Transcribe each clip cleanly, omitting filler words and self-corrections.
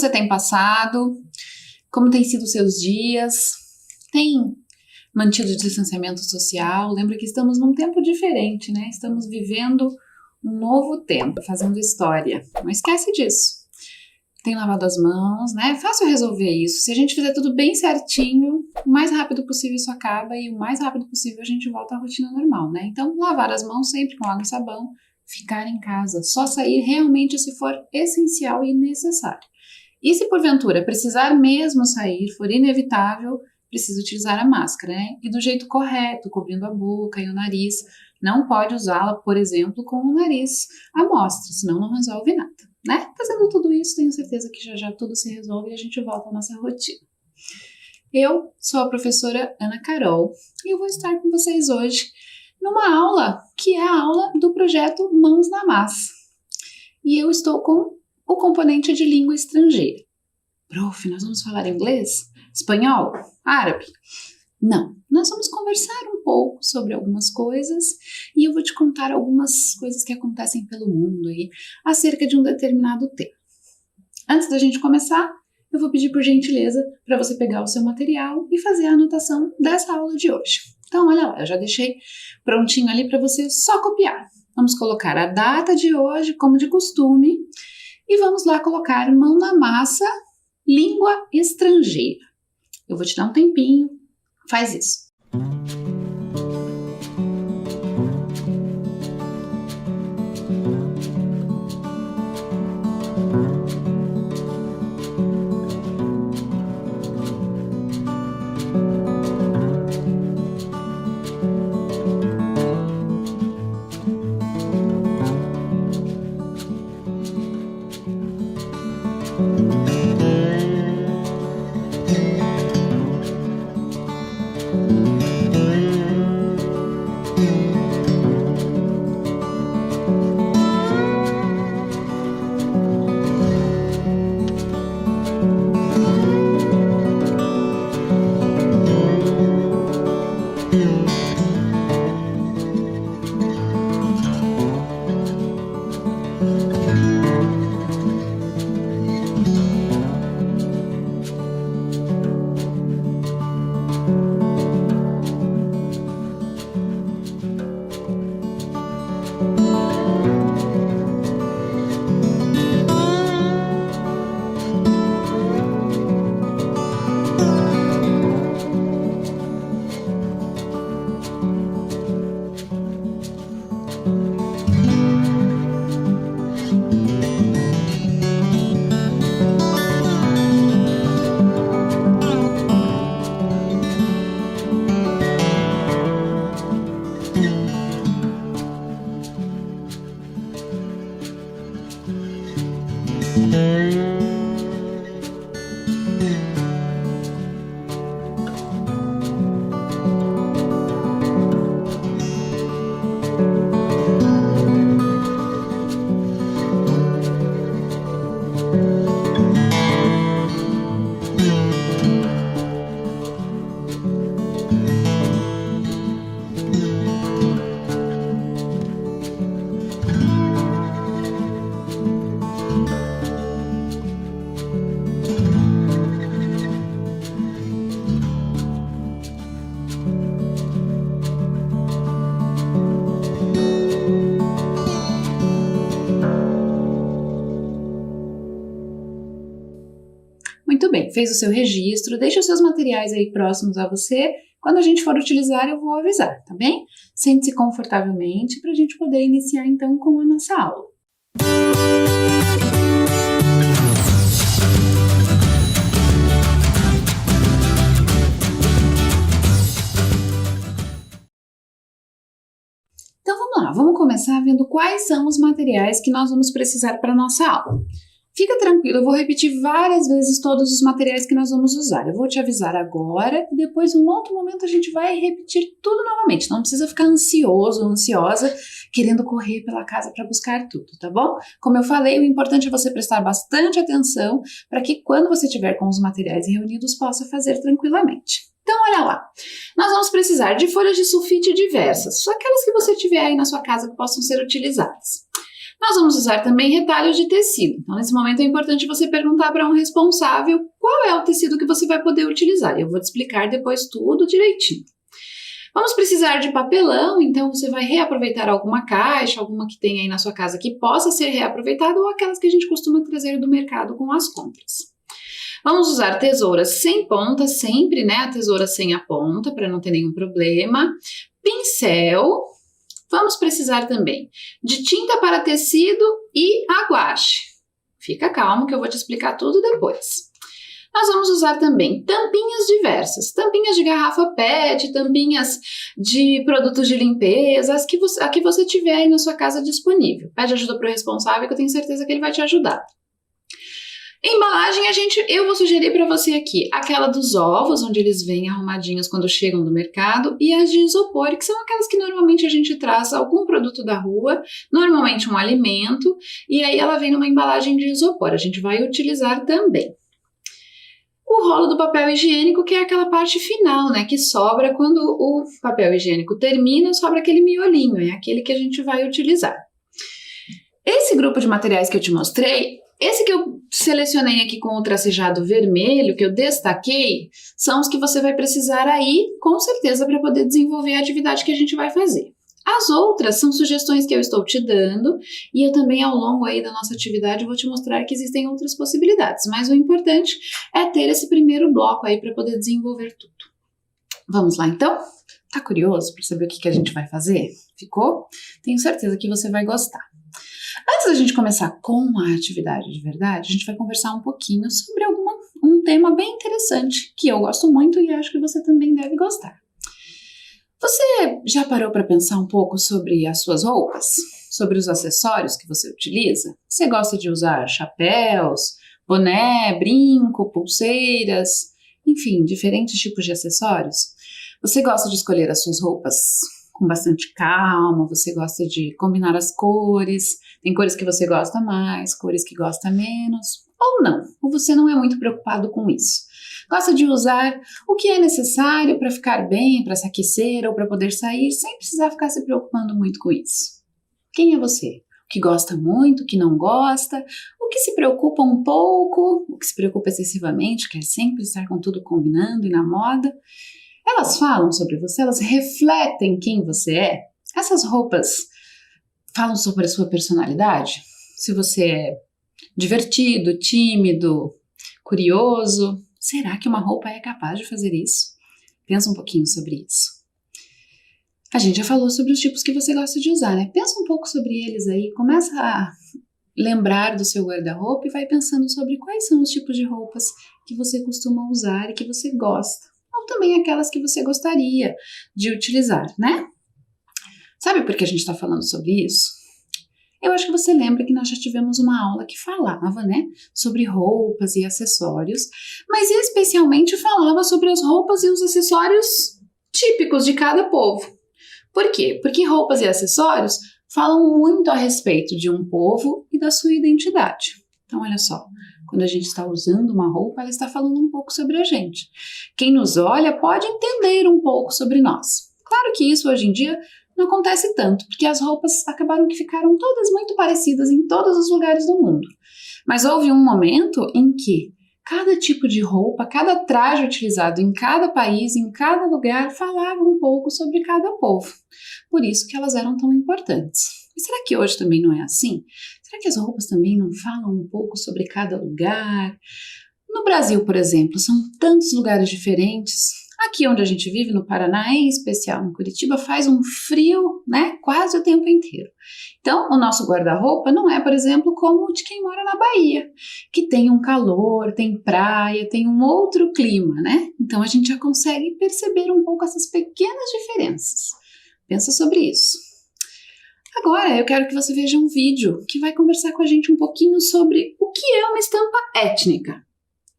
você tem passado? Como têm sido os seus dias? Tem mantido o distanciamento social? Lembra que estamos num tempo diferente, né? Estamos vivendo um novo tempo, fazendo história. Não esquece disso. Tem lavado as mãos, né? É fácil resolver isso. Se a gente fizer tudo bem certinho, o mais rápido possível isso acaba e o mais rápido possível a gente volta à rotina normal, né? Então, lavar as mãos sempre com água e sabão, ficar em casa, só sair realmente se for essencial e necessário. E se porventura precisar mesmo sair, for inevitável, precisa utilizar a máscara, né? E do jeito correto, cobrindo a boca e o nariz. Não pode usá-la, por exemplo, com o nariz à mostra, senão não resolve nada, né? Fazendo tudo isso, tenho certeza que já tudo se resolve e a gente volta à nossa rotina. Eu sou a professora Ana Carol e eu vou estar com vocês hoje numa aula que é a aula do projeto Mãos na Massa. E eu estou com o componente de língua estrangeira. Prof, nós vamos falar inglês? Espanhol? Árabe? Não, nós vamos conversar um pouco sobre algumas coisas e eu vou te contar algumas coisas que acontecem pelo mundo aí acerca de um determinado tema. Antes da gente começar, eu vou pedir por gentileza para você pegar o seu material e fazer a anotação dessa aula de hoje. Então, olha lá, eu já deixei prontinho ali para você só copiar. Vamos colocar a data de hoje, como de costume, e vamos lá colocar mão na massa, língua estrangeira. Eu vou te dar um tempinho, faz isso. Muito bem, fez o seu registro, deixa os seus materiais aí próximos a você. Quando a gente for utilizar, eu vou avisar, tá bem? Sente-se confortavelmente para a gente poder iniciar então com a nossa aula. Então vamos lá, vamos começar vendo quais são os materiais que nós vamos precisar para a nossa aula. Fica tranquilo, eu vou repetir várias vezes todos os materiais que nós vamos usar. Eu vou te avisar agora e depois, em um outro momento, a gente vai repetir tudo novamente. Não precisa ficar ansioso ou ansiosa, querendo correr pela casa para buscar tudo, tá bom? Como eu falei, o importante é você prestar bastante atenção para que quando você tiver com os materiais reunidos, possa fazer tranquilamente. Então, olha lá, nós vamos precisar de folhas de sulfite diversas, só aquelas que você tiver aí na sua casa que possam ser utilizadas. Nós vamos usar também retalhos de tecido. Então, nesse momento é importante você perguntar para um responsável qual é o tecido que você vai poder utilizar. Eu vou te explicar depois tudo direitinho. Vamos precisar de papelão, então você vai reaproveitar alguma caixa, alguma que tem aí na sua casa que possa ser reaproveitada ou aquelas que a gente costuma trazer do mercado com as compras. Vamos usar tesouras sem ponta, sempre, né? A tesoura sem a ponta, para não ter nenhum problema. Pincel. Vamos precisar também de tinta para tecido e aguache. Fica calmo que eu vou te explicar tudo depois. Nós vamos usar também tampinhas diversas, tampinhas de garrafa PET, tampinhas de produtos de limpeza, a que você tiver aí na sua casa disponível. Pede ajuda para o responsável que eu tenho certeza que ele vai te ajudar. Embalagem, eu vou sugerir para você aqui aquela dos ovos, onde eles vêm arrumadinhos quando chegam do mercado, e as de isopor, que são aquelas que normalmente a gente traz algum produto da rua, normalmente um alimento, e aí ela vem numa embalagem de isopor, a gente vai utilizar também. O rolo do papel higiênico, que é aquela parte final, né, que sobra quando o papel higiênico termina, sobra aquele miolinho, é aquele que a gente vai utilizar. Esse grupo de materiais que eu te mostrei, esse que eu selecionei aqui com o tracejado vermelho, que eu destaquei, são os que você vai precisar aí, com certeza, para poder desenvolver a atividade que a gente vai fazer. As outras são sugestões que eu estou te dando e eu também ao longo aí da nossa atividade vou te mostrar que existem outras possibilidades, mas o importante é ter esse primeiro bloco aí para poder desenvolver tudo. Vamos lá então? Tá curioso para saber o que a gente vai fazer? Ficou? Tenho certeza que você vai gostar. Antes da gente começar com a atividade de verdade, a gente vai conversar um pouquinho sobre um tema bem interessante que eu gosto muito e acho que você também deve gostar. Você já parou para pensar um pouco sobre as suas roupas? Sobre os acessórios que você utiliza? Você gosta de usar chapéus, boné, brinco, pulseiras, enfim, diferentes tipos de acessórios? Você gosta de escolher as suas roupas com bastante calma? Você gosta de combinar as cores? Tem cores que você gosta mais, cores que gosta menos? Ou não? Ou você não é muito preocupado com isso? Gosta de usar o que é necessário para ficar bem, para se aquecer ou para poder sair, sem precisar ficar se preocupando muito com isso? Quem é você? O que gosta muito, o que não gosta, o que se preocupa um pouco, o que se preocupa excessivamente, quer sempre estar com tudo combinando e na moda? Elas falam sobre você, elas refletem quem você é? Essas roupas falam sobre a sua personalidade? Se você é divertido, tímido, curioso, será que uma roupa é capaz de fazer isso? Pensa um pouquinho sobre isso. A gente já falou sobre os tipos que você gosta de usar, né? Pensa um pouco sobre eles aí, começa a lembrar do seu guarda-roupa e vai pensando sobre quais são os tipos de roupas que você costuma usar e que você gosta. Ou também aquelas que você gostaria de utilizar, né? Sabe por que a gente está falando sobre isso? Eu acho que você lembra que nós já tivemos uma aula que falava, né, sobre roupas e acessórios, mas especialmente falava sobre as roupas e os acessórios típicos de cada povo. Por quê? Porque roupas e acessórios falam muito a respeito de um povo e da sua identidade. Então, olha só, quando a gente está usando uma roupa, ela está falando um pouco sobre a gente. Quem nos olha pode entender um pouco sobre nós. Claro que isso hoje em dia não acontece tanto, porque as roupas acabaram que ficaram todas muito parecidas em todos os lugares do mundo. Mas houve um momento em que cada tipo de roupa, cada traje utilizado em cada país, em cada lugar, falava um pouco sobre cada povo. Por isso que elas eram tão importantes. E será que hoje também não é assim? Será que as roupas também não falam um pouco sobre cada lugar? No Brasil, por exemplo, são tantos lugares diferentes. Aqui onde a gente vive, no Paraná, em especial em Curitiba, faz um frio, né, quase o tempo inteiro. Então, o nosso guarda-roupa não é, por exemplo, como o de quem mora na Bahia, que tem um calor, tem praia, tem um outro clima, né? Então, a gente já consegue perceber um pouco essas pequenas diferenças. Pensa sobre isso. Agora, eu quero que você veja um vídeo que vai conversar com a gente um pouquinho sobre o que é uma estampa étnica.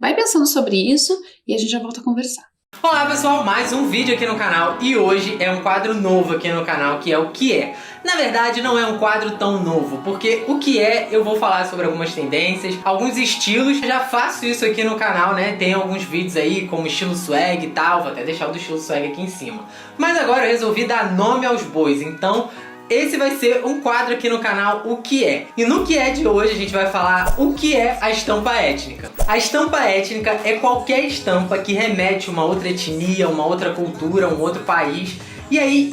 Vai pensando sobre isso e a gente já volta a conversar. Olá pessoal, mais um vídeo aqui no canal e hoje é um quadro novo aqui no canal que é o que é. Na verdade não é um quadro tão novo, porque o que é eu vou falar sobre algumas tendências, alguns estilos. Já faço isso aqui no canal, né? Tem alguns vídeos aí como estilo swag e tal, vou até deixar o do estilo swag aqui em cima. Mas agora eu resolvi dar nome aos bois, então esse vai ser um quadro aqui no canal, O Que É. E no Que É de hoje a gente vai falar o que é a estampa étnica. A estampa étnica é qualquer estampa que remete a uma outra etnia, uma outra cultura, um outro país. E aí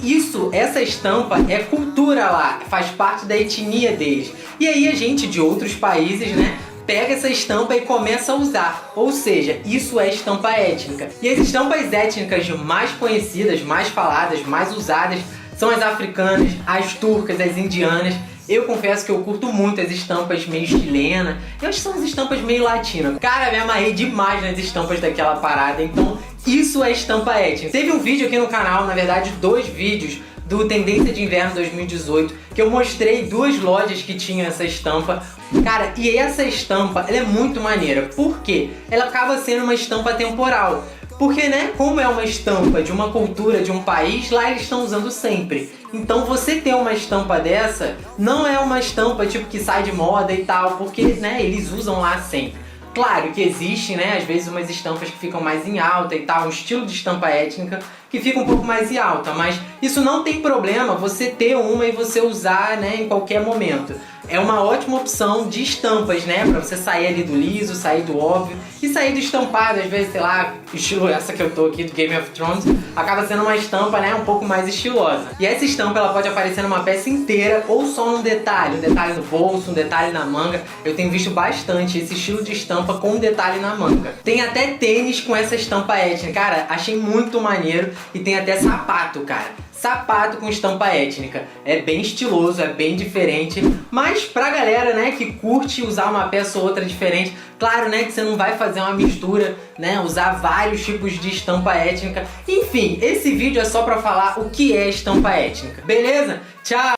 essa estampa é cultura lá, faz parte da etnia deles. E aí a gente de outros países, né, pega essa estampa e começa a usar. Ou seja, isso é estampa étnica. E as estampas étnicas mais conhecidas, mais faladas, mais usadas são as africanas, as turcas, as indianas. Eu confesso que eu curto muito as estampas meio chilena. Eu acho que são as estampas meio latinas. Cara, me amarrei demais nas estampas daquela parada. Então, isso é estampa étnica. Teve um vídeo aqui no canal, na verdade 2 vídeos, do Tendência de Inverno 2018, que eu mostrei 2 lojas que tinham essa estampa. Cara, e essa estampa, ela é muito maneira. Por quê? Ela acaba sendo uma estampa temporal. Porque, né, como é uma estampa de uma cultura, de um país, lá eles estão usando sempre. Então você ter uma estampa dessa, não é uma estampa tipo que sai de moda e tal, porque, né, eles usam lá sempre. Claro que existe, né, às vezes umas estampas que ficam mais em alta e tal, um estilo de estampa étnica que fica um pouco mais em alta, mas isso não tem problema você ter uma e você usar, né, em qualquer momento. É uma ótima opção de estampas, né, pra você sair ali do liso, sair do óbvio e sair do estampado, às vezes, sei lá, estilo essa que eu tô aqui do Game of Thrones, acaba sendo uma estampa, né, um pouco mais estilosa. E essa estampa, ela pode aparecer numa peça inteira ou só num detalhe, um detalhe no bolso, um detalhe na manga. Eu tenho visto bastante esse estilo de estampa com um detalhe na manga. Tem até tênis com essa estampa étnica, cara, achei muito maneiro, e tem até sapato, cara. Sapato com estampa étnica. É bem estiloso, é bem diferente, mas pra galera, né, que curte usar uma peça ou outra diferente, claro, né, que você não vai fazer uma mistura, né, usar vários tipos de estampa étnica. Enfim, esse vídeo é só pra falar o que é estampa étnica. Beleza? Tchau!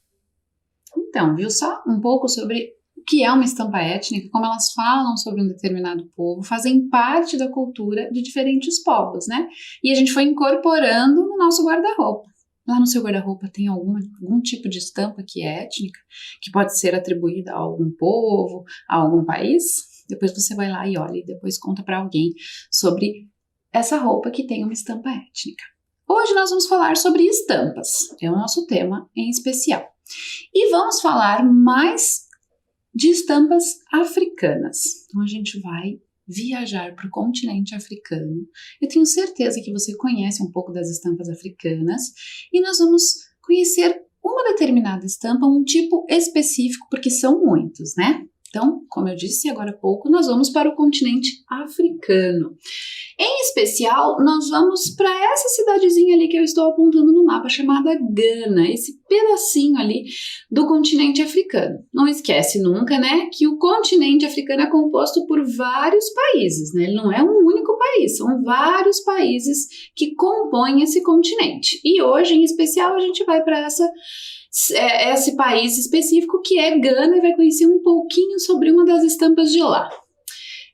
Então, viu só um pouco sobre o que é uma estampa étnica, como elas falam sobre um determinado povo, fazem parte da cultura de diferentes povos, né? E a gente foi incorporando no nosso guarda-roupa. Lá no seu guarda-roupa tem algum tipo de estampa que é étnica, que pode ser atribuída a algum povo, a algum país? Depois você vai lá e olha e depois conta para alguém sobre essa roupa que tem uma estampa étnica. Hoje nós vamos falar sobre estampas, é o nosso tema em especial. E vamos falar mais de estampas africanas. Então a gente vai viajar para o continente africano. Eu tenho certeza que você conhece um pouco das estampas africanas e nós vamos conhecer uma determinada estampa, um tipo específico, porque são muitos, né? Então, como eu disse agora há pouco, nós vamos para o continente africano. Em especial, nós vamos para essa cidadezinha ali que eu estou apontando no mapa, chamada Gana, esse pedacinho ali do continente africano. Não esquece nunca, né, que o continente africano é composto por vários países, né? Ele não é um único país, são vários países que compõem esse continente. E hoje, em especial, a gente vai para esse país específico que é Gana e vai conhecer um pouquinho sobre uma das estampas de lá.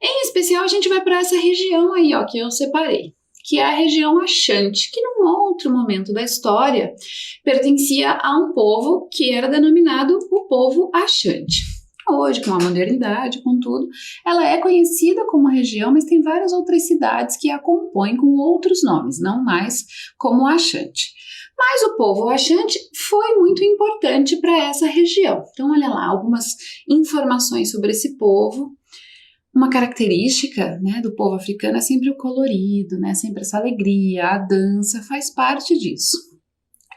Em especial, a gente vai para essa região aí, ó, que eu separei, que é a região Ashanti, que num outro momento da história pertencia a um povo que era denominado o povo Ashanti. Hoje, com a modernidade, com tudo, ela é conhecida como região, mas tem várias outras cidades que a compõem com outros nomes, não mais como Ashanti. Mas o povo Ashanti foi muito importante para essa região. Então, olha lá, algumas informações sobre esse povo. Uma característica, né, do povo africano é sempre o colorido, né, sempre essa alegria, a dança faz parte disso.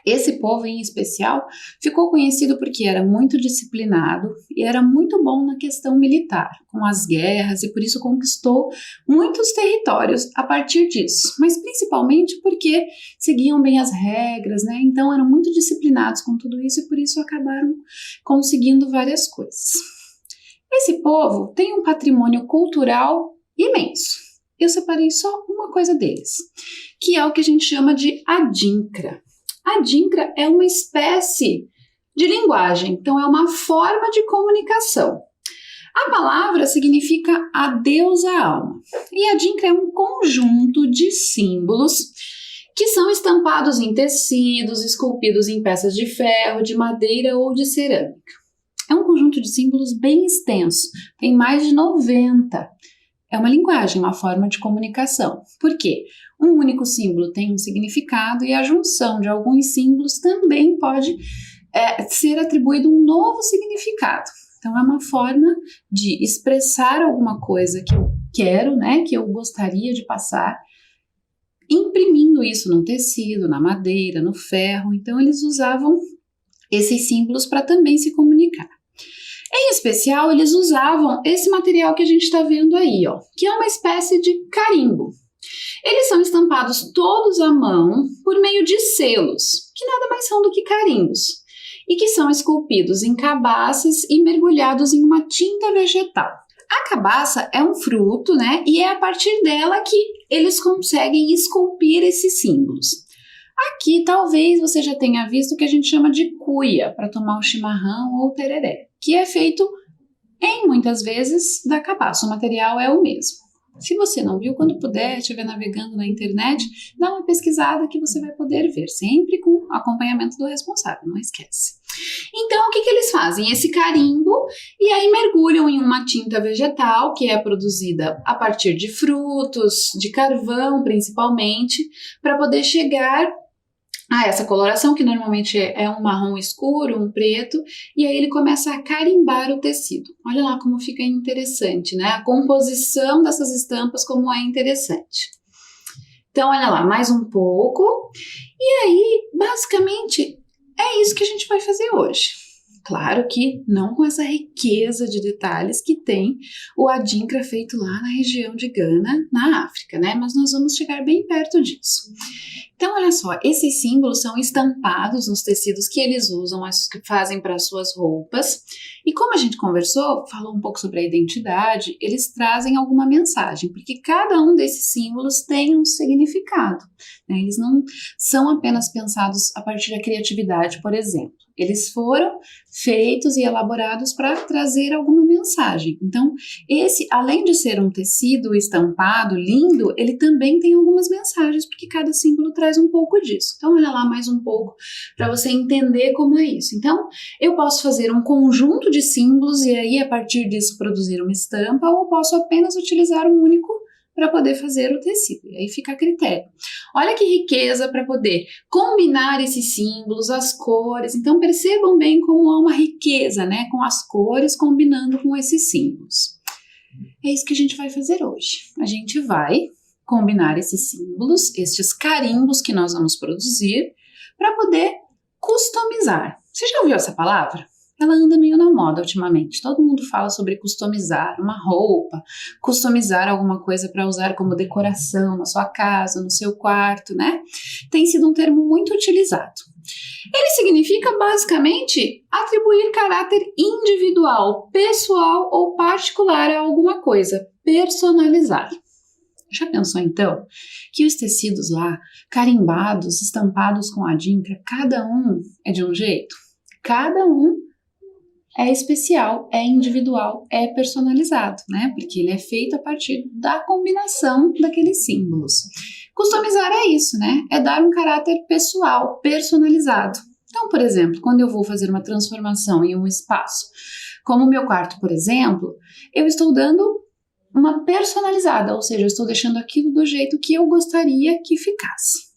Esse povo em especial ficou conhecido porque era muito disciplinado e era muito bom na questão militar, com as guerras, e por isso conquistou muitos territórios a partir disso, mas principalmente porque seguiam bem as regras, né, então eram muito disciplinados com tudo isso e por isso acabaram conseguindo várias coisas. Esse povo tem um patrimônio cultural imenso. Eu separei só uma coisa deles, que é o que a gente chama de adinkra. Adinkra é uma espécie de linguagem, então é uma forma de comunicação. A palavra significa a deusa alma, e adinkra é um conjunto de símbolos que são estampados em tecidos, esculpidos em peças de ferro, de madeira ou de cerâmica. É um conjunto de símbolos bem extenso, tem mais de 90. É uma linguagem, uma forma de comunicação. Por quê? Um único símbolo tem um significado e a junção de alguns símbolos também pode ser atribuído um novo significado. Então, é uma forma de expressar alguma coisa que eu quero, né, que eu gostaria de passar, imprimindo isso no tecido, na madeira, no ferro. Então, eles usavam esses símbolos para também se comunicar. Em especial, eles usavam esse material que a gente está vendo aí, ó, que é uma espécie de carimbo. Eles são estampados todos à mão por meio de selos, que nada mais são do que carimbos, e que são esculpidos em cabaças e mergulhados em uma tinta vegetal. A cabaça é um fruto, né? E é a partir dela que eles conseguem esculpir esses símbolos. Aqui, talvez você já tenha visto o que a gente chama de cuia, para tomar o chimarrão ou o tereré, que é feito, muitas vezes, da cabaça. O material é o mesmo. Se você não viu, quando puder, estiver navegando na internet, dá uma pesquisada que você vai poder ver, sempre com acompanhamento do responsável, não esquece. Então, o que eles fazem? Esse carimbo, e aí mergulham em uma tinta vegetal, que é produzida a partir de frutos, de carvão principalmente, para poder chegar essa coloração, que normalmente é um marrom escuro, um preto, e aí ele começa a carimbar o tecido. Olha lá como fica interessante, né? A composição dessas estampas, como é interessante. Então, olha lá, mais um pouco. E aí, basicamente, é isso que a gente vai fazer hoje. Claro que não com essa riqueza de detalhes que tem o adinkra feito lá na região de Gana, na África, né? Mas nós vamos chegar bem perto disso. Então, olha só, esses símbolos são estampados nos tecidos que eles usam, que fazem para as suas roupas. E como a gente conversou, falou um pouco sobre a identidade, eles trazem alguma mensagem, porque cada um desses símbolos tem um significado, né? Eles não são apenas pensados a partir da criatividade, por exemplo. Eles foram feitos e elaborados para trazer alguma mensagem. Então, esse, além de ser um tecido estampado, lindo, ele também tem algumas mensagens, porque cada símbolo traz um pouco disso. Então, olha lá mais um pouco para você entender como é isso. Então, eu posso fazer um conjunto de símbolos e aí, a partir disso, produzir uma estampa, ou posso apenas utilizar um único para poder fazer o tecido. E aí fica a critério. Olha que riqueza para poder combinar esses símbolos, as cores. Então percebam bem como há uma riqueza, né, com as cores combinando com esses símbolos. É isso que a gente vai fazer hoje. A gente vai combinar esses símbolos, estes carimbos que nós vamos produzir, para poder customizar. Você já ouviu essa palavra? Ela anda meio na moda ultimamente. Todo mundo fala sobre customizar uma roupa, customizar alguma coisa para usar como decoração na sua casa, no seu quarto, né? Tem sido um termo muito utilizado. Ele significa, basicamente, atribuir caráter individual, pessoal ou particular a alguma coisa, personalizar. Já pensou, então, que os tecidos lá, carimbados, estampados com adinkra, cada um é de um jeito? Cada um é especial, é individual, é personalizado, né? Porque ele é feito a partir da combinação daqueles símbolos. Customizar é isso, né? É dar um caráter pessoal, personalizado. Então, por exemplo, quando eu vou fazer uma transformação em um espaço, como o meu quarto, por exemplo, eu estou dando uma personalizada, ou seja, eu estou deixando aquilo do jeito que eu gostaria que ficasse.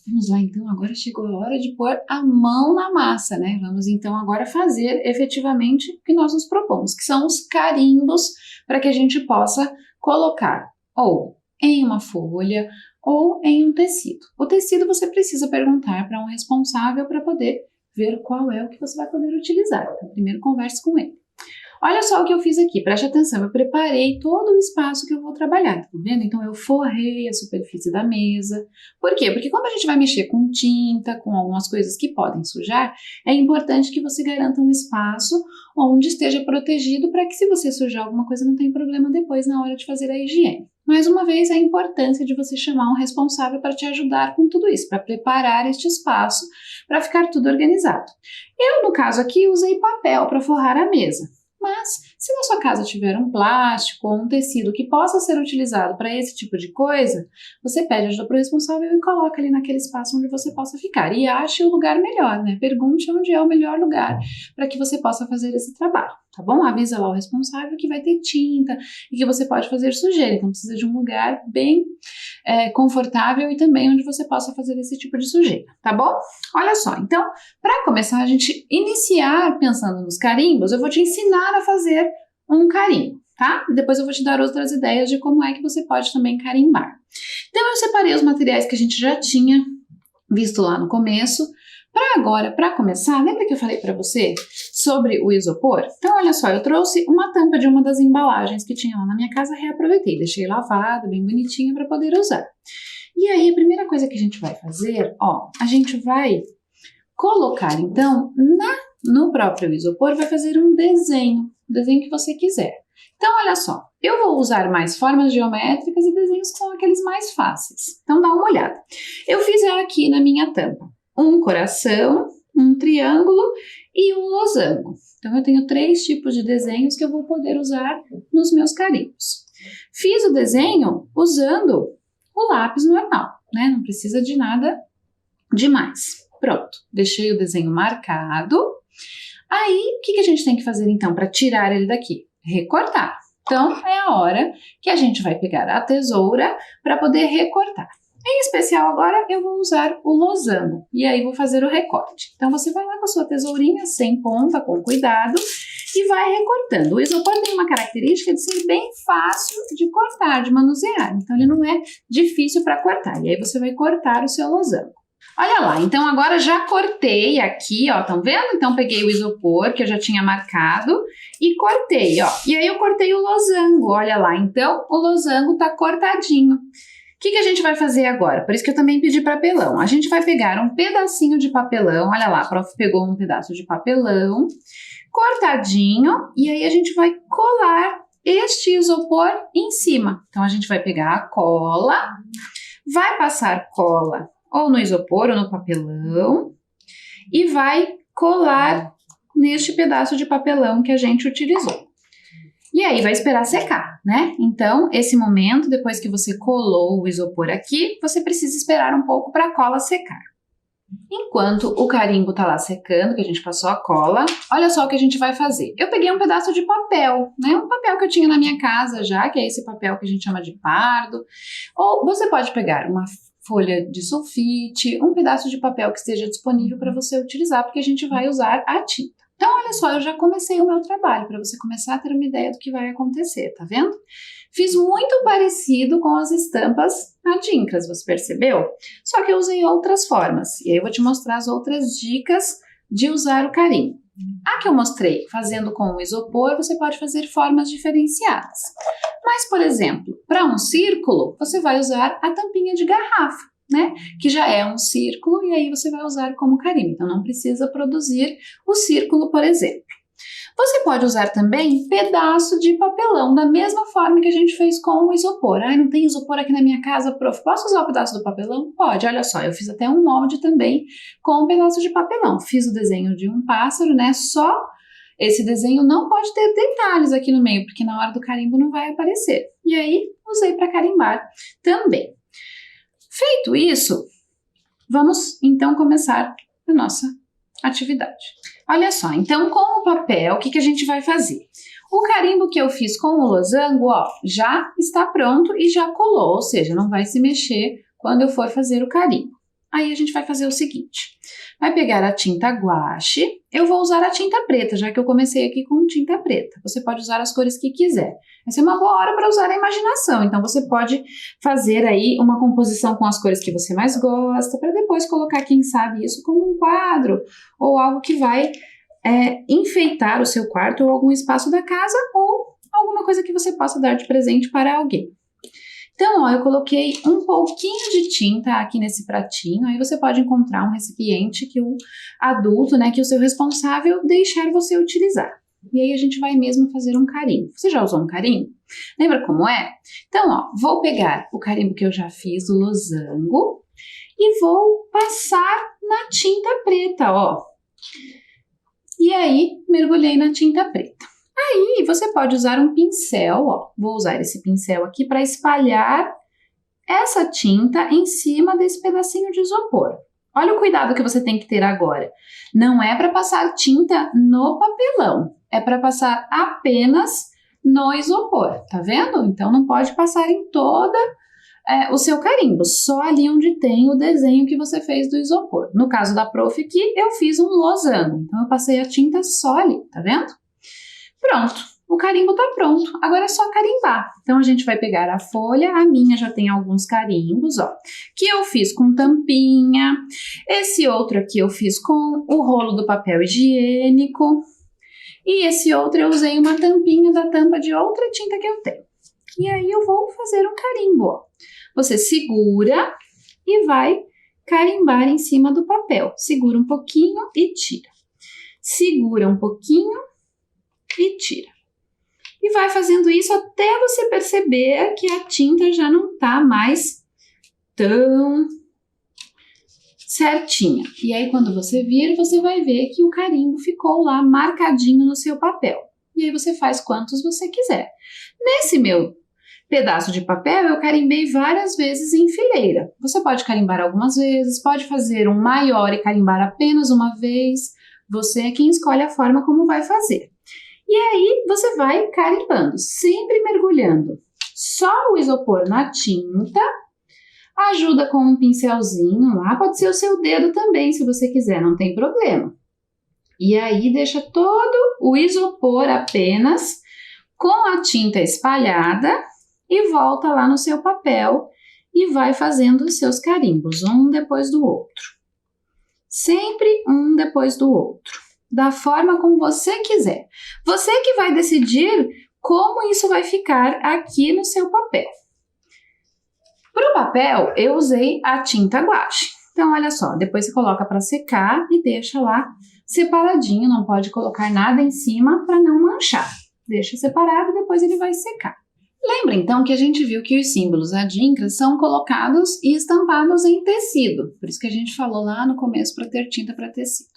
Vamos lá, então, agora chegou a hora de pôr a mão na massa, né? Vamos, então, agora fazer efetivamente o que nós nos propomos, que são os carimbos para que a gente possa colocar ou em uma folha ou em um tecido. O tecido você precisa perguntar para um responsável para poder ver qual é o que você vai poder utilizar. Então, primeiro converse com ele. Olha só o que eu fiz aqui, preste atenção, eu preparei todo o espaço que eu vou trabalhar, tá vendo? Então eu forrei a superfície da mesa. Por quê? Porque como a gente vai mexer com tinta, com algumas coisas que podem sujar, é importante que você garanta um espaço onde esteja protegido para que se você sujar alguma coisa não tenha problema depois na hora de fazer a higiene. Mais uma vez, a importância de você chamar um responsável para te ajudar com tudo isso, para preparar este espaço, para ficar tudo organizado. Eu, no caso aqui, usei papel para forrar a mesa. Mas, se na sua casa tiver um plástico ou um tecido que possa ser utilizado para esse tipo de coisa, você pede ajuda para o responsável e coloca ali naquele espaço onde você possa ficar. E ache o lugar melhor, né? Pergunte onde é o melhor lugar para que você possa fazer esse trabalho. tá bom? Avisa lá o responsável que vai ter tinta e que você pode fazer sujeira, então precisa de um lugar bem confortável e também onde você possa fazer esse tipo de sujeira, tá bom? Olha só, então, para começar a gente iniciar pensando nos carimbos, eu vou te ensinar a fazer um carimbo, tá? Depois eu vou te dar outras ideias de como é que você pode também carimbar. Então eu separei os materiais que a gente já tinha visto lá no começo. Para agora, para começar, lembra que eu falei para você sobre o isopor? Então olha só, eu trouxe uma tampa de uma das embalagens que tinha lá na minha casa, reaproveitei, deixei lavada, bem bonitinha para poder usar. E aí a primeira coisa que a gente vai fazer, ó, a gente vai colocar então no próprio isopor, vai fazer um desenho que você quiser. Então olha só, eu vou usar mais formas geométricas e desenhos que são aqueles mais fáceis. Então dá uma olhada. Eu fiz aqui na minha tampa um coração, um triângulo e um losango. Então eu tenho 3 tipos de desenhos que eu vou poder usar nos meus carimbos. Fiz o desenho usando o lápis normal, né? Não precisa de nada demais. Pronto, deixei o desenho marcado. Aí, o que a gente tem que fazer então para tirar ele daqui? Recortar. Então é a hora que a gente vai pegar a tesoura para poder recortar. Em especial agora eu vou usar o losango e aí vou fazer o recorte. Então você vai lá com a sua tesourinha sem ponta, com cuidado e vai recortando. O isopor tem uma característica de ser bem fácil de cortar, de manusear. Então ele não é difícil para cortar. E aí você vai cortar o seu losango. Olha lá, então agora já cortei aqui, ó, estão vendo? Então peguei o isopor que eu já tinha marcado e cortei, ó. E aí eu cortei o losango, olha lá, então o losango tá cortadinho. O que a gente vai fazer agora? Por isso que eu também pedi papelão. A gente vai pegar um pedacinho de papelão, olha lá, a prof pegou um pedaço de papelão, cortadinho, e aí a gente vai colar este isopor em cima. Então a gente vai pegar a cola, vai passar cola ou no isopor ou no papelão e vai colar neste pedaço de papelão que a gente utilizou. E aí vai esperar secar, né? Então, esse momento, depois que você colou o isopor aqui, você precisa esperar um pouco para a cola secar. Enquanto o carimbo tá lá secando, que a gente passou a cola, olha só o que a gente vai fazer. Eu peguei um pedaço de papel, né? Um papel que eu tinha na minha casa já, que é esse papel que a gente chama de pardo. Ou você pode pegar uma folha de sulfite, um pedaço de papel que esteja disponível para você utilizar, porque a gente vai usar a tinta. Então, olha só, eu já comecei o meu trabalho, para você começar a ter uma ideia do que vai acontecer, tá vendo? Fiz muito parecido com as estampas adinkras, você percebeu? Só que eu usei outras formas, e aí eu vou te mostrar as outras dicas de usar o carimbo. A que eu mostrei fazendo com o isopor, você pode fazer formas diferenciadas. Mas, por exemplo, para um círculo, você vai usar a tampinha de garrafa, né? Que já é um círculo e aí você vai usar como carimbo. Então não precisa produzir o círculo, por exemplo. Você pode usar também pedaço de papelão, da mesma forma que a gente fez com o isopor. Ai, não tem isopor aqui na minha casa, prof. Posso usar o pedaço do papelão? Pode, olha só, eu fiz até um molde também com um pedaço de papelão. Fiz o desenho de um pássaro, né? Só esse desenho não pode ter detalhes aqui no meio, porque na hora do carimbo não vai aparecer. E aí, usei para carimbar também. Feito isso, vamos então começar a nossa atividade. Olha só, então com o papel, o que a gente vai fazer? O carimbo que eu fiz com o losango, ó, já está pronto e já colou, ou seja, não vai se mexer quando eu for fazer o carimbo. Aí a gente vai fazer o seguinte, vai pegar a tinta guache, eu vou usar a tinta preta, já que eu comecei aqui com tinta preta. Você pode usar as cores que quiser. Essa é uma boa hora para usar a imaginação, então você pode fazer aí uma composição com as cores que você mais gosta, para depois colocar, quem sabe, isso como um quadro, ou algo que vai enfeitar o seu quarto ou algum espaço da casa, ou alguma coisa que você possa dar de presente para alguém. Então, ó, eu coloquei um pouquinho de tinta aqui nesse pratinho, aí você pode encontrar um recipiente que o adulto, né, que o seu responsável deixar você utilizar. E aí a gente vai mesmo fazer um carimbo. Você já usou um carimbo? Lembra como é? Então, ó, vou pegar o carimbo que eu já fiz, o losango, e vou passar na tinta preta, ó. E aí, mergulhei na tinta preta. Aí, você pode usar um pincel, ó. Vou usar esse pincel aqui para espalhar essa tinta em cima desse pedacinho de isopor. Olha o cuidado que você tem que ter agora. Não é para passar tinta no papelão, é para passar apenas no isopor, tá vendo? Então não pode passar em toda o seu carimbo, só ali onde tem o desenho que você fez do isopor. No caso da prof aqui, eu fiz um losango, então eu passei a tinta só ali, tá vendo? Pronto, o carimbo tá pronto, agora é só carimbar. Então a gente vai pegar a folha, a minha já tem alguns carimbos, ó, que eu fiz com tampinha, esse outro aqui eu fiz com o rolo do papel higiênico, e esse outro eu usei uma tampinha da tampa de outra tinta que eu tenho. E aí eu vou fazer um carimbo, ó. Você segura e vai carimbar em cima do papel. Segura um pouquinho e tira. Segura um pouquinho e tira. E vai fazendo isso até você perceber que a tinta já não tá mais tão certinha. E aí quando você vir, você vai ver que o carimbo ficou lá marcadinho no seu papel. E aí você faz quantos você quiser. Nesse meu pedaço de papel eu carimbei várias vezes em fileira. Você pode carimbar algumas vezes, pode fazer um maior e carimbar apenas uma vez. Você é quem escolhe a forma como vai fazer. E aí você vai carimbando, sempre mergulhando só o isopor na tinta. Ajuda com um pincelzinho lá, pode ser o seu dedo também, se você quiser, não tem problema. E aí deixa todo o isopor apenas com a tinta espalhada e volta lá no seu papel e vai fazendo os seus carimbos, um depois do outro. Sempre um depois do outro, da forma como você quiser. Você que vai decidir como isso vai ficar aqui no seu papel. Para o papel, eu usei a tinta guache. Então, olha só, depois você coloca para secar e deixa lá separadinho, não pode colocar nada em cima para não manchar. Deixa separado e depois ele vai secar. Lembra então que a gente viu que os símbolos adinkras são colocados e estampados em tecido. Por isso que a gente falou lá no começo para ter tinta para tecido.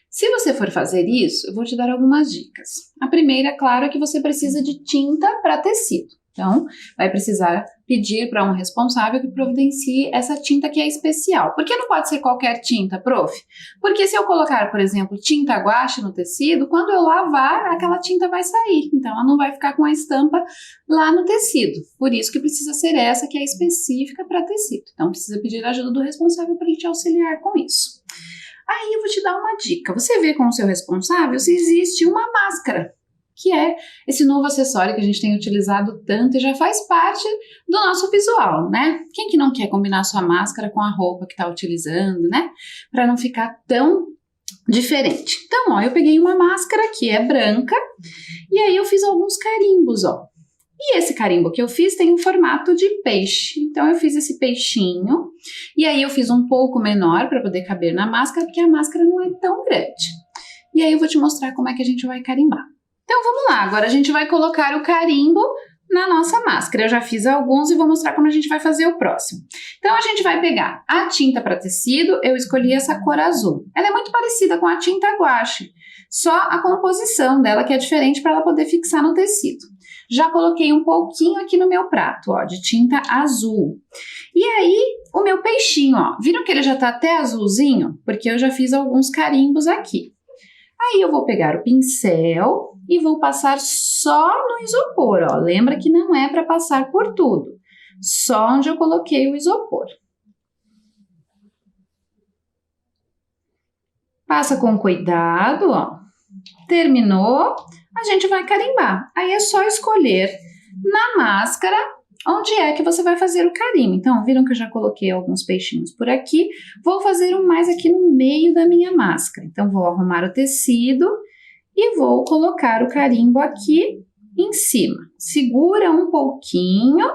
Se você for fazer isso, eu vou te dar algumas dicas. A primeira, claro, é que você precisa de tinta para tecido. Então, vai precisar pedir para um responsável que providencie essa tinta que é especial. Por que não pode ser qualquer tinta, prof? Porque se eu colocar, por exemplo, tinta guache no tecido, quando eu lavar, aquela tinta vai sair. Então, ela não vai ficar com a estampa lá no tecido. Por isso que precisa ser essa que é específica para tecido. Então, precisa pedir a ajuda do responsável para ele te auxiliar com isso. Aí, eu vou te dar uma dica. Você vê com o seu responsável se existe uma máscara, que é esse novo acessório que a gente tem utilizado tanto e já faz parte do nosso visual, né? Quem que não quer combinar sua máscara com a roupa que está utilizando, né? Para não ficar tão diferente. Então, ó, eu peguei uma máscara que é branca e aí eu fiz alguns carimbos, ó. E esse carimbo que eu fiz tem um formato de peixe. Então, eu fiz esse peixinho e aí eu fiz um pouco menor para poder caber na máscara, porque a máscara não é tão grande. E aí eu vou te mostrar como é que a gente vai carimbar. Então, vamos lá. Agora a gente vai colocar o carimbo na nossa máscara. Eu já fiz alguns e vou mostrar como a gente vai fazer o próximo. Então, a gente vai pegar a tinta para tecido. Eu escolhi essa cor azul. Ela é muito parecida com a tinta guache, só a composição dela que é diferente para ela poder fixar no tecido. Já coloquei um pouquinho aqui no meu prato, ó, de tinta azul. E aí, o meu peixinho, ó, viram que ele já tá até azulzinho? Porque eu já fiz alguns carimbos aqui. Aí eu vou pegar o pincel e vou passar só no isopor, ó. Lembra que não é para passar por tudo, só onde eu coloquei o isopor. Passa com cuidado, ó. Terminou, a gente vai carimbar. Aí é só escolher na máscara onde é que você vai fazer o carimbo. Então, viram que eu já coloquei alguns peixinhos por aqui. Vou fazer um mais aqui no meio da minha máscara. Então, vou arrumar o tecido e vou colocar o carimbo aqui em cima. Segura um pouquinho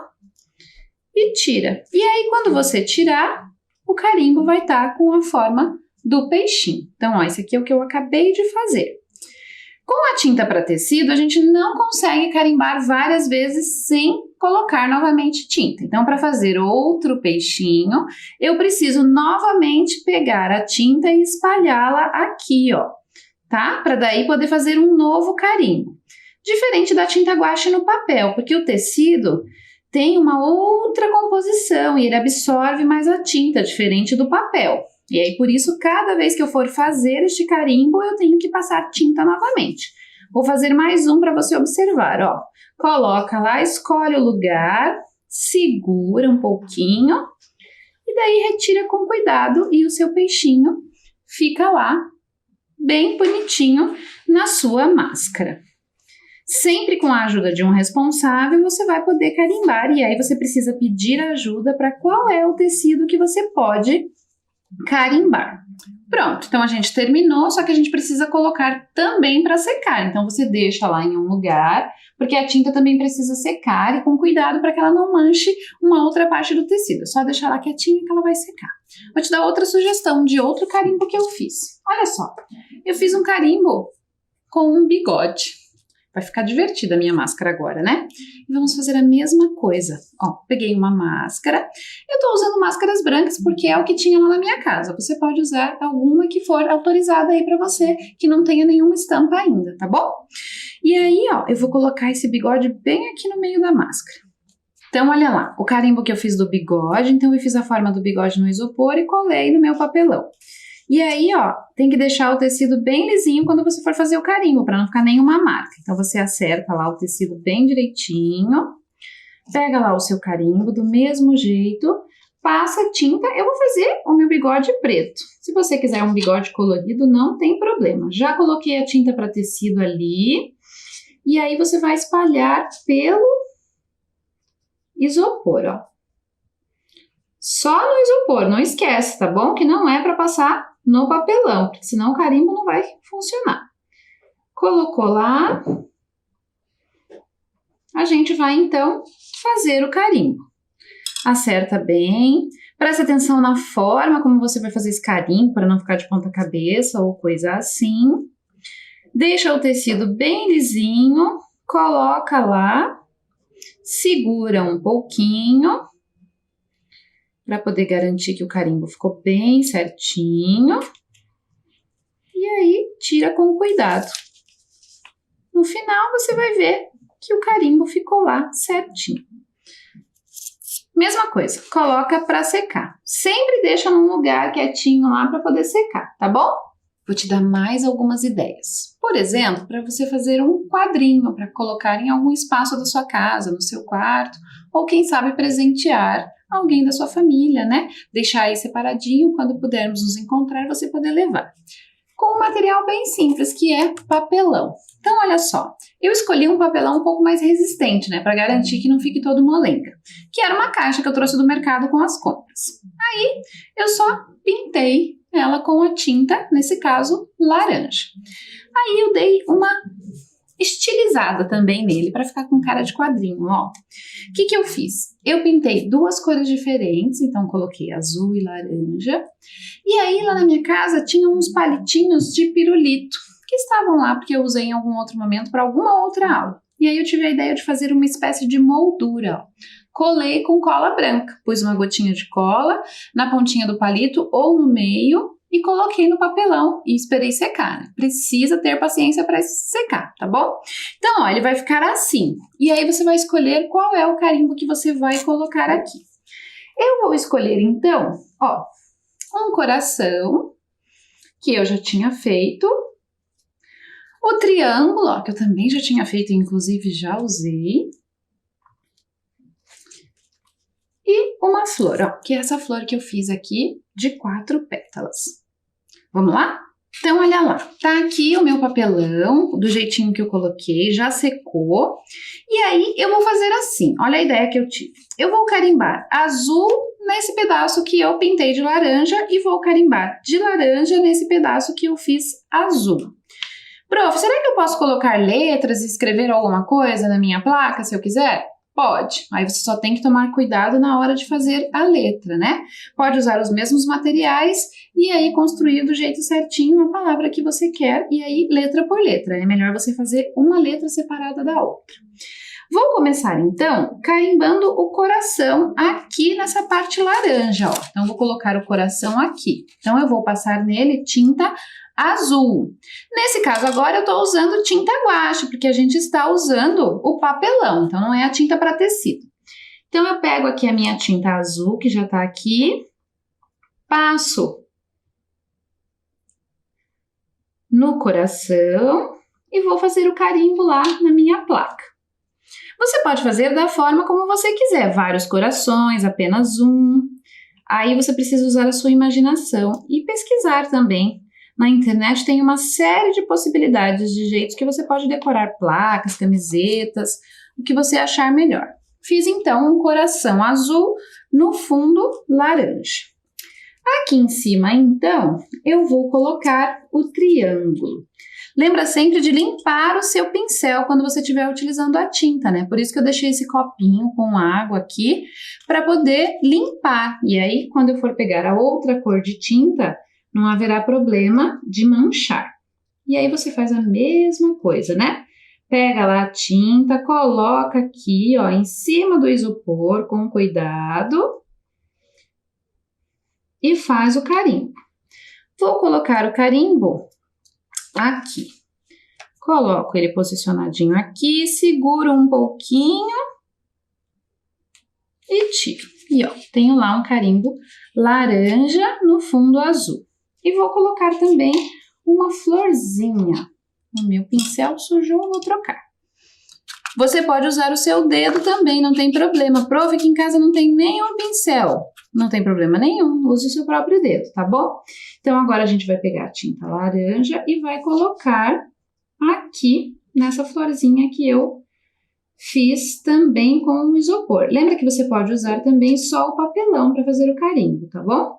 e tira. E aí, quando você tirar, o carimbo vai estar com a forma do peixinho. Então, ó, esse aqui é o que eu acabei de fazer. Com a tinta para tecido, a gente não consegue carimbar várias vezes sem colocar novamente tinta. Então, para fazer outro peixinho, eu preciso novamente pegar a tinta e espalhá-la aqui, ó, tá? Para daí poder fazer um novo carimbo. Diferente da tinta guache no papel, porque o tecido tem uma outra composição e ele absorve mais a tinta, diferente do papel. E aí, por isso, cada vez que eu for fazer este carimbo, eu tenho que passar tinta novamente. Vou fazer mais um para você observar, ó. Coloca lá, escolhe o lugar, segura um pouquinho e daí retira com cuidado e o seu peixinho fica lá bem bonitinho na sua máscara. Sempre com a ajuda de um responsável, você vai poder carimbar e aí você precisa pedir ajuda para qual é o tecido que você pode carimbar. Pronto, então a gente terminou, só que a gente precisa colocar também para secar. Então você deixa lá em um lugar, porque a tinta também precisa secar e com cuidado para que ela não manche uma outra parte do tecido. É só deixar lá quietinha que ela vai secar. Vou te dar outra sugestão de outro carimbo que eu fiz. Olha só, eu fiz um carimbo com um bigode. Vai ficar divertida a minha máscara agora, né? E vamos fazer a mesma coisa. Ó, peguei uma máscara. Eu tô usando máscaras brancas porque é o que tinha lá na minha casa. Você pode usar alguma que for autorizada aí pra você, que não tenha nenhuma estampa ainda, tá bom? E aí, ó, eu vou colocar esse bigode bem aqui no meio da máscara. Então, olha lá, o carimbo que eu fiz do bigode. Então, eu fiz a forma do bigode no isopor e colei no meu papelão. E aí, ó, tem que deixar o tecido bem lisinho quando você for fazer o carimbo, para não ficar nenhuma marca. Então, você acerta lá o tecido bem direitinho, pega lá o seu carimbo do mesmo jeito, passa tinta. Eu vou fazer o meu bigode preto. Se você quiser um bigode colorido, não tem problema. Já coloquei a tinta para tecido ali. E aí, você vai espalhar pelo isopor, ó. Só no isopor, não esquece, tá bom? Que não é para passar no papelão, porque senão o carimbo não vai funcionar. Colocou lá, a gente vai então fazer o carimbo. Acerta bem, presta atenção na forma como você vai fazer esse carimbo para não ficar de ponta cabeça ou coisa assim. Deixa o tecido bem lisinho, coloca lá, segura um pouquinho para poder garantir que o carimbo ficou bem certinho. E aí, tira com cuidado. No final, você vai ver que o carimbo ficou lá certinho. Mesma coisa, coloca para secar. Sempre deixa num lugar quietinho lá para poder secar, tá bom? Vou te dar mais algumas ideias. Por exemplo, para você fazer um quadrinho para colocar em algum espaço da sua casa, no seu quarto, ou quem sabe presentear alguém da sua família, né? Deixar aí separadinho, quando pudermos nos encontrar, você poder levar. Com um material bem simples, que é papelão. Então, olha só, eu escolhi um papelão um pouco mais resistente, né? Para garantir que não fique todo molenga. Que era uma caixa que eu trouxe do mercado com as compras. Aí, eu só pintei ela com a tinta, nesse caso, laranja. Aí, eu dei uma estilizada também nele, para ficar com cara de quadrinho, ó. O que eu fiz? Eu pintei duas cores diferentes, então coloquei azul e laranja. E aí, lá na minha casa, tinha uns palitinhos de pirulito, que estavam lá porque eu usei em algum outro momento para alguma outra aula. E aí, eu tive a ideia de fazer uma espécie de moldura, ó. Colei com cola branca, pus uma gotinha de cola na pontinha do palito ou no meio, e coloquei no papelão e esperei secar. Precisa ter paciência para secar, tá bom? Então, ó, ele vai ficar assim. E aí você vai escolher qual é o carimbo que você vai colocar aqui. Eu vou escolher, então, ó, um coração, que eu já tinha feito. O triângulo, ó, que eu também já tinha feito, inclusive já usei. E uma flor, ó, que é essa flor que eu fiz aqui de 4 pétalas. Vamos lá? Então, olha lá, tá aqui o meu papelão, do jeitinho que eu coloquei, já secou. E aí, eu vou fazer assim, olha a ideia que eu tive. Eu vou carimbar azul nesse pedaço que eu pintei de laranja e vou carimbar de laranja nesse pedaço que eu fiz azul. Prof, será que eu posso colocar letras e escrever alguma coisa na minha placa, se eu quiser? Pode, aí você só tem que tomar cuidado na hora de fazer a letra, né? Pode usar os mesmos materiais e aí construir do jeito certinho a palavra que você quer e aí letra por letra. É melhor você fazer uma letra separada da outra. Vou começar então carimbando o coração aqui nessa parte laranja, ó. Então vou colocar o coração aqui. Então eu vou passar nele tinta azul. Nesse caso agora eu tô usando tinta guache, porque a gente está usando o papelão, então não é a tinta para tecido. Então eu pego aqui a minha tinta azul, que já tá aqui, passo no coração e vou fazer o carimbo lá na minha placa. Você pode fazer da forma como você quiser, vários corações, apenas um. Aí você precisa usar a sua imaginação e pesquisar também. Na internet tem uma série de possibilidades de jeitos que você pode decorar placas, camisetas, o que você achar melhor. Fiz então um coração azul no fundo laranja. Aqui em cima, então, eu vou colocar o triângulo. Lembra sempre de limpar o seu pincel quando você estiver utilizando a tinta, né? Por isso que eu deixei esse copinho com água aqui, para poder limpar. E aí, quando eu for pegar a outra cor de tinta, não haverá problema de manchar. E aí você faz a mesma coisa, né? Pega lá a tinta, coloca aqui, ó, em cima do isopor, com cuidado, e faz o carimbo. Vou colocar o carimbo aqui. Coloco ele posicionadinho aqui, seguro um pouquinho e tiro. E ó, tenho lá um carimbo laranja no fundo azul. E vou colocar também uma florzinha. O meu pincel sujou, vou trocar. Você pode usar o seu dedo também, não tem problema. Prof, aqui em casa não tem nenhum pincel. Não tem problema nenhum, use o seu próprio dedo, tá bom? Então, agora a gente vai pegar a tinta laranja e vai colocar aqui nessa florzinha que eu fiz também com o isopor. Lembra que você pode usar também só o papelão para fazer o carimbo, tá bom?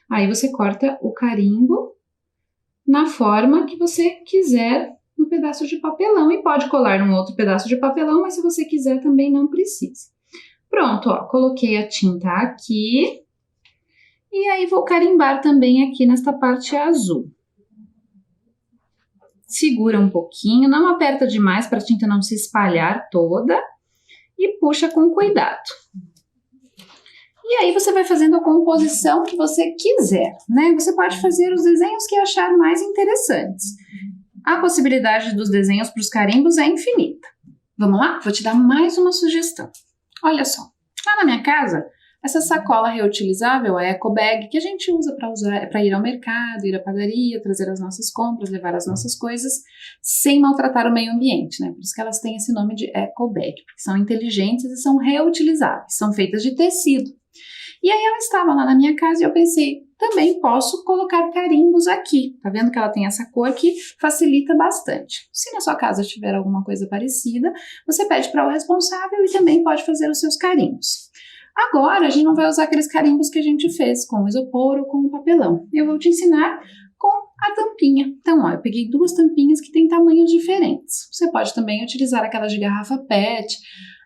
Aí você corta o carimbo na forma que você quiser no pedaço de papelão e pode colar num outro pedaço de papelão, mas se você quiser também não precisa. Pronto, ó, coloquei a tinta aqui e aí vou carimbar também aqui nesta parte azul. Segura um pouquinho, não aperta demais para a tinta não se espalhar toda e puxa com cuidado. E aí você vai fazendo a composição que você quiser, né? Você pode fazer os desenhos que achar mais interessantes. A possibilidade dos desenhos para os carimbos é infinita. Vamos lá? Vou te dar mais uma sugestão. Olha só, lá na minha casa, essa sacola reutilizável, a eco bag, que a gente usa para ir ao mercado, ir à padaria, trazer as nossas compras, levar as nossas coisas, sem maltratar o meio ambiente, né? Por isso que elas têm esse nome de eco bag, porque são inteligentes e são reutilizáveis, são feitas de tecido. E aí ela estava lá na minha casa e eu pensei, também posso colocar carimbos aqui. Tá vendo que ela tem essa cor que facilita bastante. Se na sua casa tiver alguma coisa parecida, você pede para o responsável e também pode fazer os seus carimbos. Agora, a gente não vai usar aqueles carimbos que a gente fez com o isopor ou com o papelão. Eu vou te ensinar com a tampinha. Então, ó, eu peguei duas tampinhas que têm tamanhos diferentes. Você pode também utilizar aquelas de garrafa PET,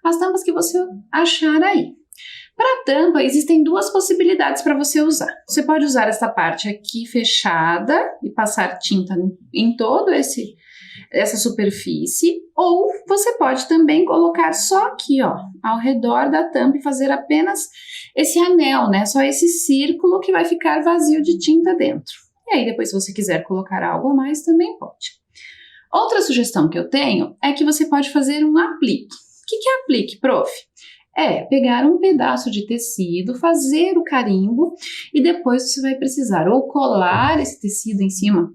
as tampas que você achar aí. Para a tampa, existem duas possibilidades para você usar. Você pode usar essa parte aqui fechada e passar tinta em todo essa superfície, ou você pode também colocar só aqui, ó, ao redor da tampa e fazer apenas esse anel, né? Só esse círculo que vai ficar vazio de tinta dentro. E aí, depois, se você quiser colocar algo a mais, também pode. Outra sugestão que eu tenho é que você pode fazer um aplique. O que é aplique, prof? É pegar um pedaço de tecido, fazer o carimbo e depois você vai precisar ou colar esse tecido em cima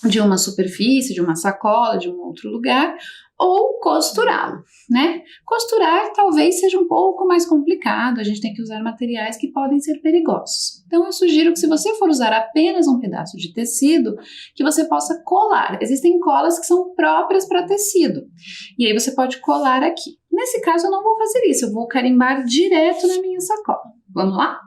de uma superfície, de uma sacola, de um outro lugar, ou costurá-lo, né? Costurar talvez seja um pouco mais complicado, a gente tem que usar materiais que podem ser perigosos. Então eu sugiro que se você for usar apenas um pedaço de tecido, que você possa colar. Existem colas que são próprias para tecido, e aí você pode colar aqui. Nesse caso eu não vou fazer isso, eu vou carimbar direto na minha sacola. Vamos lá?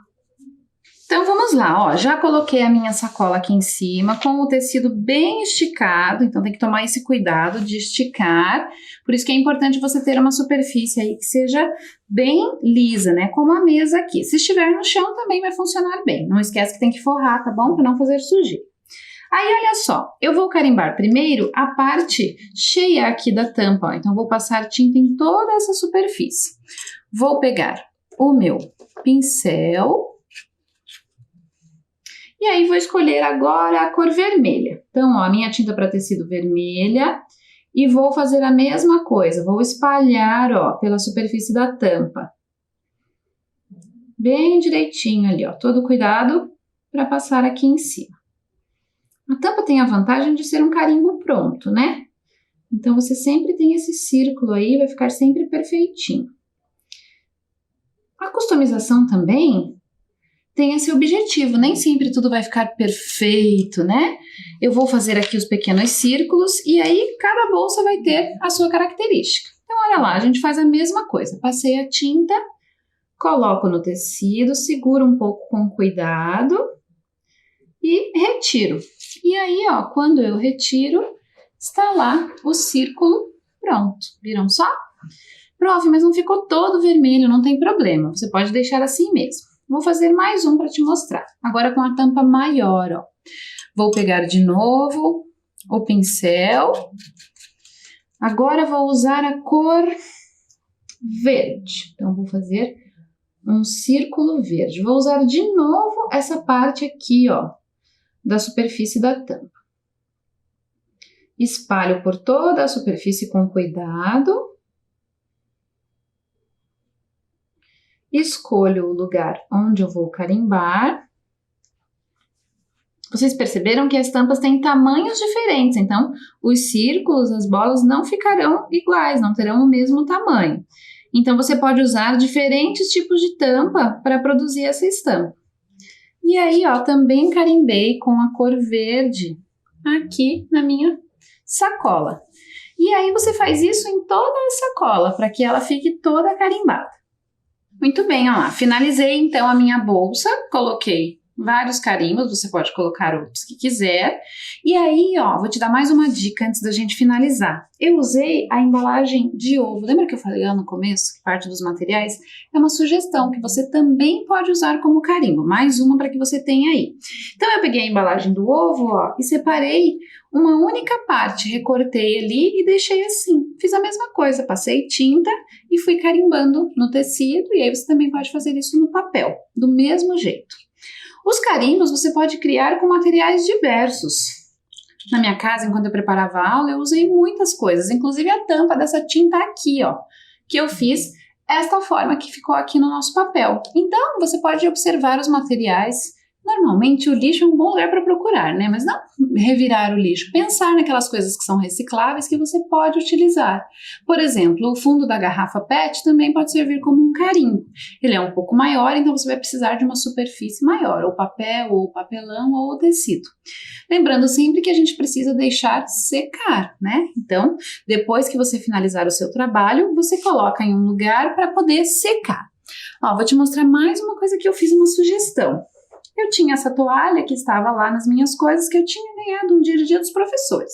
Então vamos lá, ó, já coloquei a minha sacola aqui em cima com o tecido bem esticado, então tem que tomar esse cuidado de esticar, por isso que é importante você ter uma superfície aí que seja bem lisa, né, como a mesa aqui. Se estiver no chão também vai funcionar bem, não esquece que tem que forrar, tá bom, para não fazer sujeira. Aí olha só, eu vou carimbar primeiro a parte cheia aqui da tampa, ó, então vou passar tinta em toda essa superfície. Vou pegar o meu pincel. E aí, vou escolher agora a cor vermelha. Então, ó, a minha tinta para tecido vermelha. E vou fazer a mesma coisa. Vou espalhar, ó, pela superfície da tampa. Bem direitinho ali, ó. Todo cuidado para passar aqui em cima. A tampa tem a vantagem de ser um carimbo pronto, né? Então, você sempre tem esse círculo aí, vai ficar sempre perfeitinho. A customização também tem esse objetivo, nem sempre tudo vai ficar perfeito, né? Eu vou fazer aqui os pequenos círculos e aí cada bolsa vai ter a sua característica. Então, olha lá, a gente faz a mesma coisa. Passei a tinta, coloco no tecido, seguro um pouco com cuidado e retiro. E aí, ó, quando eu retiro, está lá o círculo pronto. Viram só? Prof, mas não ficou todo vermelho, não tem problema. Você pode deixar assim mesmo. Vou fazer mais um para te mostrar. Agora com a tampa maior, ó. Vou pegar de novo o pincel. Agora vou usar a cor verde. Então, vou fazer um círculo verde. Vou usar de novo essa parte aqui, ó, da superfície da tampa. Espalho por toda a superfície com cuidado. Escolho o lugar onde eu vou carimbar. Vocês perceberam que as tampas têm tamanhos diferentes, então os círculos, as bolas não ficarão iguais, não terão o mesmo tamanho. Então você pode usar diferentes tipos de tampa para produzir essa estampa. E aí, ó, também carimbei com a cor verde aqui na minha sacola. E aí você faz isso em toda a sacola para que ela fique toda carimbada. Muito bem, ó lá, finalizei então a minha bolsa, coloquei vários carimbos, você pode colocar outros que quiser. E aí, ó, vou te dar mais uma dica antes da gente finalizar. Eu usei a embalagem de ovo. Lembra que eu falei lá no começo que parte dos materiais é uma sugestão que você também pode usar como carimbo. Mais uma para que você tenha aí. Então, eu peguei a embalagem do ovo, ó, e separei uma única parte, recortei ali e deixei assim. Fiz a mesma coisa, passei tinta e fui carimbando no tecido. E aí você também pode fazer isso no papel, do mesmo jeito. Os carimbos você pode criar com materiais diversos. Na minha casa, enquanto eu preparava a aula, eu usei muitas coisas, inclusive a tampa dessa tinta aqui, ó, que eu fiz esta forma que ficou aqui no nosso papel. Então, você pode observar os materiais. Normalmente, o lixo é um bom lugar para procurar, né? Mas não revirar o lixo. Pensar naquelas coisas que são recicláveis que você pode utilizar. Por exemplo, o fundo da garrafa PET também pode servir como um carimbo. Ele é um pouco maior, então você vai precisar de uma superfície maior, ou papel, ou papelão, ou tecido. Lembrando sempre que a gente precisa deixar secar, né? Então, depois que você finalizar o seu trabalho, você coloca em um lugar para poder secar. Ó, vou te mostrar mais uma coisa que eu fiz, uma sugestão. Eu tinha essa toalha que estava lá nas minhas coisas que eu tinha ganhado um dia dos professores.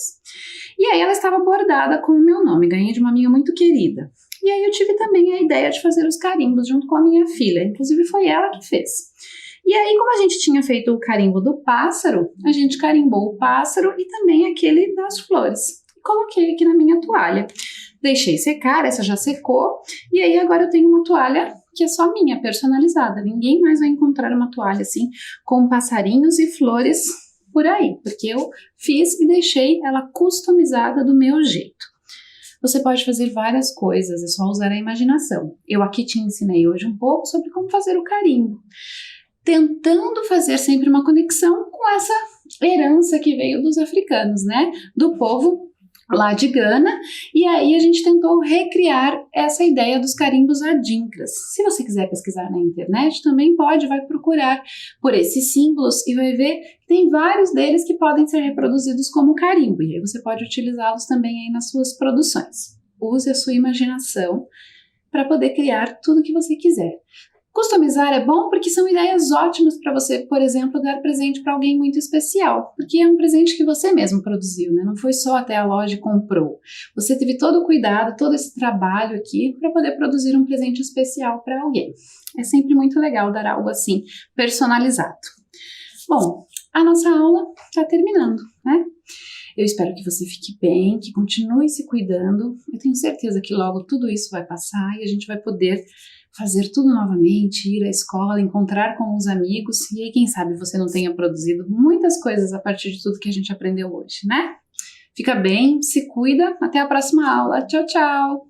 E aí ela estava bordada com o meu nome, ganhei de uma amiga muito querida. E aí eu tive também a ideia de fazer os carimbos junto com a minha filha, inclusive foi ela que fez. E aí, como a gente tinha feito o carimbo do pássaro, a gente carimbou o pássaro e também aquele das flores. E coloquei aqui na minha toalha. Deixei secar, essa já secou, e aí agora eu tenho uma toalha que é só minha, personalizada. Ninguém mais vai encontrar uma toalha assim, com passarinhos e flores por aí, porque eu fiz e deixei ela customizada do meu jeito. Você pode fazer várias coisas, é só usar a imaginação. Eu aqui te ensinei hoje um pouco sobre como fazer o carimbo, tentando fazer sempre uma conexão com essa herança que veio dos africanos, né? Do povo lá de Gana, e aí a gente tentou recriar essa ideia dos carimbos adinkras. Se você quiser pesquisar na internet, também pode, vai procurar por esses símbolos e vai ver que tem vários deles que podem ser reproduzidos como carimbo, e aí você pode utilizá-los também aí nas suas produções. Use a sua imaginação para poder criar tudo que você quiser. Customizar é bom porque são ideias ótimas para você, por exemplo, dar presente para alguém muito especial, porque é um presente que você mesmo produziu, né? Não foi só até a loja e comprou. Você teve todo o cuidado, todo esse trabalho aqui para poder produzir um presente especial para alguém. É sempre muito legal dar algo assim, personalizado. Bom, a nossa aula está terminando, né? Eu espero que você fique bem, que continue se cuidando. Eu tenho certeza que logo tudo isso vai passar e a gente vai poder fazer tudo novamente, ir à escola, encontrar com os amigos, e aí quem sabe você não tenha produzido muitas coisas a partir de tudo que a gente aprendeu hoje, né? Fica bem, se cuida, até a próxima aula. Tchau, tchau!